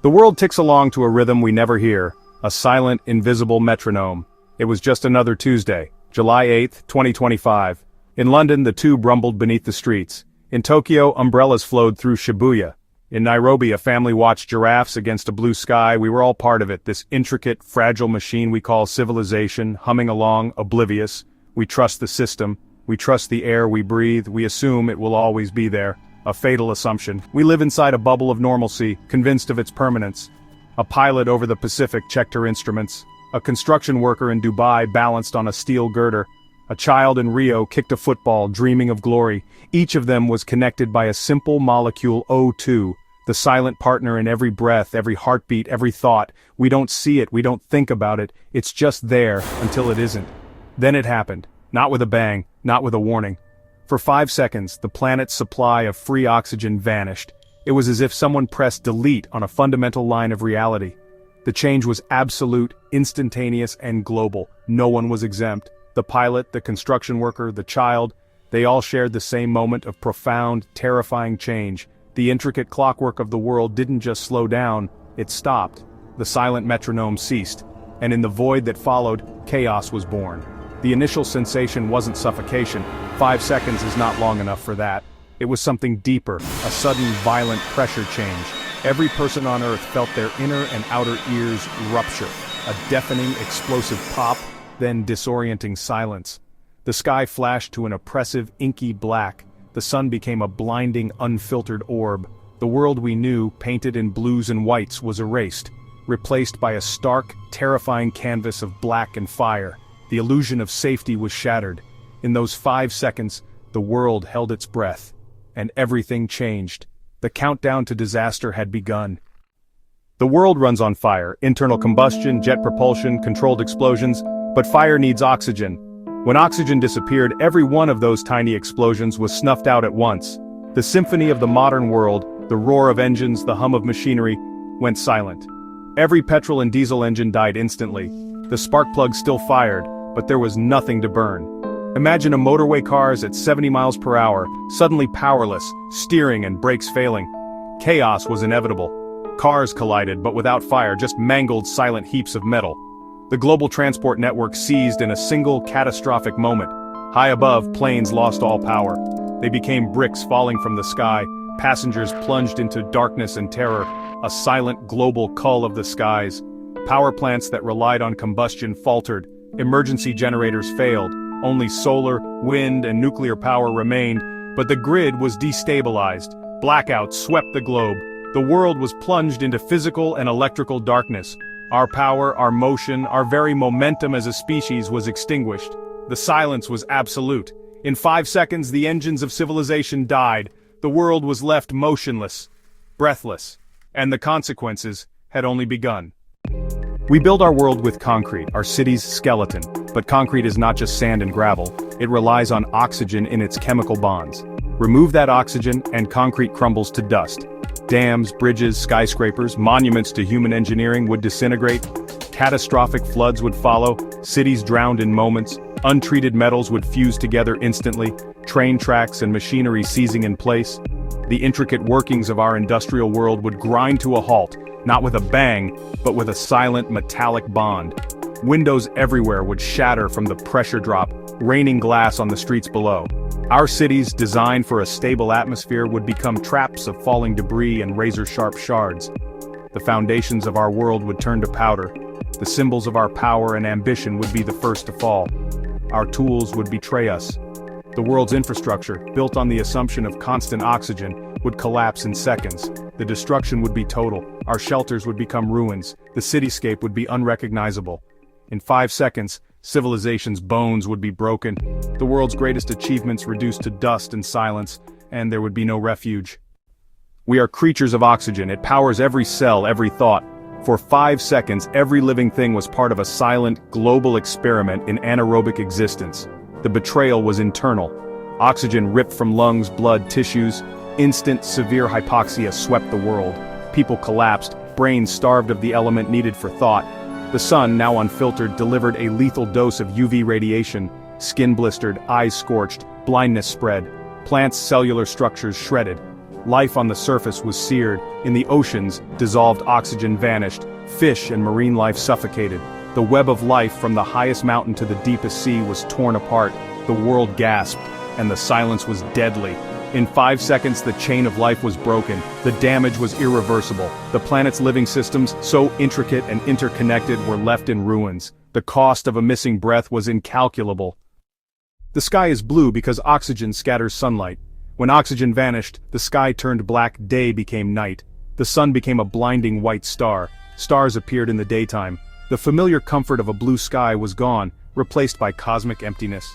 The world ticks along to a rhythm we never hear, a silent, invisible metronome. It was just another Tuesday, July 8th, 2025. In London, the tube rumbled beneath the streets. In Tokyo, umbrellas flowed through Shibuya. In Nairobi, a family watched giraffes against a blue sky. We were all part of it, this intricate, fragile machine we call civilization, humming along, oblivious. We trust the system. We trust the air we breathe. We assume it will always be there. A fatal assumption. We live inside a bubble of normalcy, convinced of its permanence. A pilot over the Pacific checked her instruments. A construction worker in Dubai balanced on a steel girder. A child in Rio kicked a football, dreaming of glory. Each of them was connected by a simple molecule, O2, the silent partner in every breath, every heartbeat, every thought. We don't see it, we don't think about it, it's just there, until it isn't. Then it happened. Not with a bang, not with a warning. For 5 seconds, the planet's supply of free oxygen vanished. It was as if someone pressed delete on a fundamental line of reality. The change was absolute, instantaneous, and global. No one was exempt. The pilot, the construction worker, the child, they all shared the same moment of profound, terrifying change. The intricate clockwork of the world didn't just slow down, it stopped. The silent metronome ceased, and in the void that followed, chaos was born. The initial sensation wasn't suffocation. 5 seconds is not long enough for that. It was something deeper, a sudden violent pressure change. Every person on Earth felt their inner and outer ears rupture. A deafening, explosive pop, then disorienting silence. The sky flashed to an oppressive, inky black. The sun became a blinding, unfiltered orb. The world we knew, painted in blues and whites, was erased, replaced by a stark, terrifying canvas of black and fire. The illusion of safety was shattered. In those 5 seconds, the world held its breath. And everything changed. The countdown to disaster had begun. The world runs on fire, internal combustion, jet propulsion, controlled explosions, but fire needs oxygen. When oxygen disappeared, every one of those tiny explosions was snuffed out at once. The symphony of the modern world, the roar of engines, the hum of machinery, went silent. Every petrol and diesel engine died instantly. The spark plug still fired, but there was nothing to burn. Imagine a motorway cars at 70 miles per hour, suddenly powerless, steering and brakes failing. Chaos was inevitable. Cars collided, but without fire, just mangled silent heaps of metal. The global transport network seized in a single catastrophic moment. High above, planes lost all power. They became bricks falling from the sky. Passengers plunged into darkness and terror, a silent global cull of the skies. Power plants that relied on combustion faltered. Emergency generators failed. Only solar, wind, and nuclear power remained, but the grid was destabilized. Blackouts swept the globe. The world was plunged into physical and electrical darkness. Our power, our motion, our very momentum as a species was extinguished. The silence was absolute. In 5 seconds, the engines of civilization died. The world was left motionless, breathless, and the consequences had only begun. We build our world with concrete, our city's skeleton, but concrete is not just sand and gravel. It relies on oxygen in its chemical bonds. Remove that oxygen, and concrete crumbles to dust. Dams, bridges, skyscrapers, monuments to human engineering would disintegrate. Catastrophic floods would follow, cities drowned in moments, untreated metals would fuse together instantly, train tracks and machinery seizing in place. The intricate workings of our industrial world would grind to a halt, not with a bang, but with a silent metallic bond. Windows everywhere would shatter from the pressure drop, raining glass on the streets below. Our cities, designed for a stable atmosphere, would become traps of falling debris and razor-sharp shards. The foundations of our world would turn to powder. The symbols of our power and ambition would be the first to fall. Our tools would betray us. The world's infrastructure, built on the assumption of constant oxygen, would collapse in seconds. The destruction would be total. Our shelters would become ruins. The cityscape would be unrecognizable. In 5 seconds, civilization's bones would be broken. The world's greatest achievements reduced to dust and silence, and there would be no refuge. We are creatures of oxygen. It powers every cell, every thought. For 5 seconds, every living thing was part of a silent, global experiment in anaerobic existence. The betrayal was internal. Oxygen ripped from lungs, blood, tissues. Instant, severe hypoxia swept the world. People collapsed, brains starved of the element needed for thought. The sun, now unfiltered, delivered a lethal dose of UV radiation. Skin blistered, eyes scorched, blindness spread. Plants' cellular structures shredded. Life on the surface was seared, in the oceans, dissolved oxygen vanished, fish and marine life suffocated. The web of life from the highest mountain to the deepest sea was torn apart, the world gasped, and the silence was deadly. In 5 seconds the chain of life was broken, the damage was irreversible. The planet's living systems, so intricate and interconnected, were left in ruins. The cost of a missing breath was incalculable. The sky is blue because oxygen scatters sunlight. When oxygen vanished, the sky turned black, day became night. The sun became a blinding white star. Stars appeared in the daytime. The familiar comfort of a blue sky was gone, replaced by cosmic emptiness.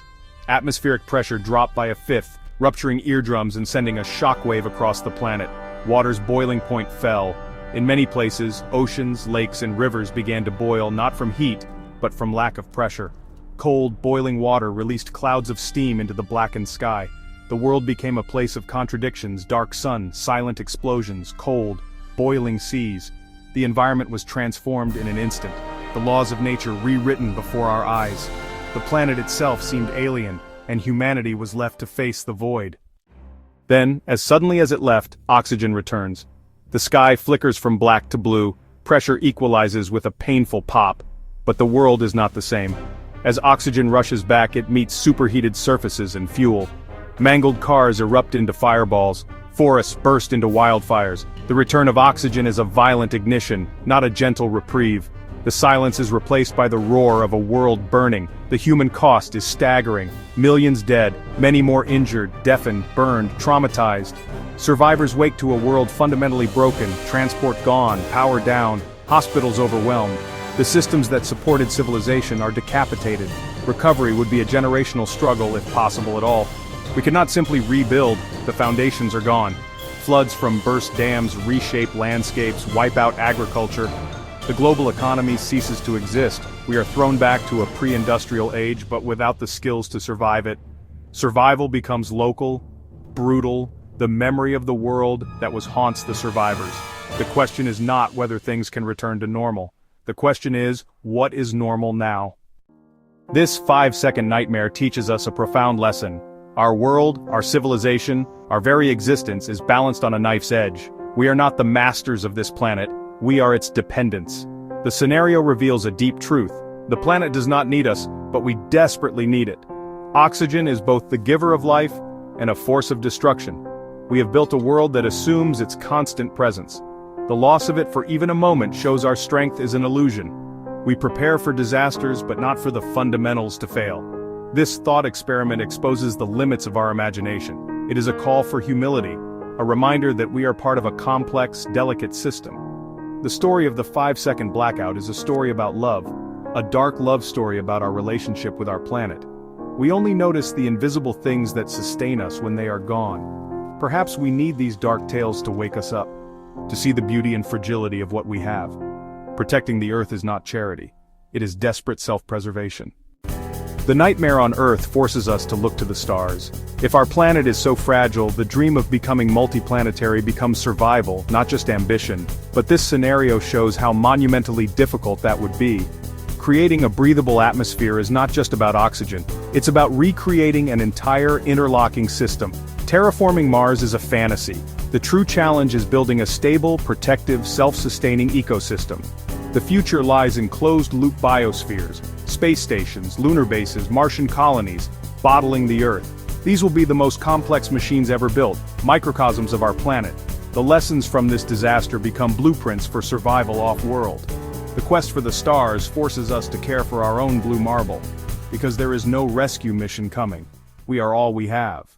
Atmospheric pressure dropped by a fifth, rupturing eardrums and sending a shockwave across the planet. Water's boiling point fell. In many places, oceans, lakes, and rivers began to boil not from heat, but from lack of pressure. Cold, boiling water released clouds of steam into the blackened sky. The world became a place of contradictions: dark sun, silent explosions, cold, boiling seas. The environment was transformed in an instant, the laws of nature rewritten before our eyes. The planet itself seemed alien, and humanity was left to face the void. Then, as suddenly as it left, oxygen returns. The sky flickers from black to blue, pressure equalizes with a painful pop. But the world is not the same. As oxygen rushes back, it meets superheated surfaces and fuel. Mangled cars erupt into fireballs, forests burst into wildfires. The return of oxygen is a violent ignition, not a gentle reprieve. The silence is replaced by the roar of a world burning. The human cost is staggering. Millions dead, many more injured, deafened, burned, traumatized. Survivors wake to a world fundamentally broken, transport gone, power down, hospitals overwhelmed. The systems that supported civilization are decapitated. Recovery would be a generational struggle if possible at all. We cannot simply rebuild, the foundations are gone. Floods from burst dams reshape landscapes, wipe out agriculture. The global economy ceases to exist. We are thrown back to a pre-industrial age, but without the skills to survive it. Survival becomes local, brutal, the memory of the world that haunts the survivors. The question is not whether things can return to normal. The question is, what is normal now? This 5-second nightmare teaches us a profound lesson. Our world, our civilization, our very existence is balanced on a knife's edge. We are not the masters of this planet. We are its dependents. The scenario reveals a deep truth. The planet does not need us, but we desperately need it. Oxygen is both the giver of life and a force of destruction. We have built a world that assumes its constant presence. The loss of it for even a moment shows our strength is an illusion. We prepare for disasters, but not for the fundamentals to fail. This thought experiment exposes the limits of our imagination. It is a call for humility, a reminder that we are part of a complex, delicate system. The story of the 5-second blackout is a story about love, a dark love story about our relationship with our planet. We only notice the invisible things that sustain us when they are gone. Perhaps we need these dark tales to wake us up, to see the beauty and fragility of what we have. Protecting the Earth is not charity. It is desperate self-preservation. The nightmare on Earth forces us to look to the stars. If our planet is so fragile, the dream of becoming multiplanetary becomes survival, not just ambition. But this scenario shows how monumentally difficult that would be. Creating a breathable atmosphere is not just about oxygen. It's about recreating an entire interlocking system. Terraforming Mars is a fantasy. The true challenge is building a stable, protective, self-sustaining ecosystem. The future lies in closed-loop biospheres, space stations, lunar bases, Martian colonies, bottling the Earth. These will be the most complex machines ever built, microcosms of our planet. The lessons from this disaster become blueprints for survival off-world. The quest for the stars forces us to care for our own blue marble, because there is no rescue mission coming. We are all we have.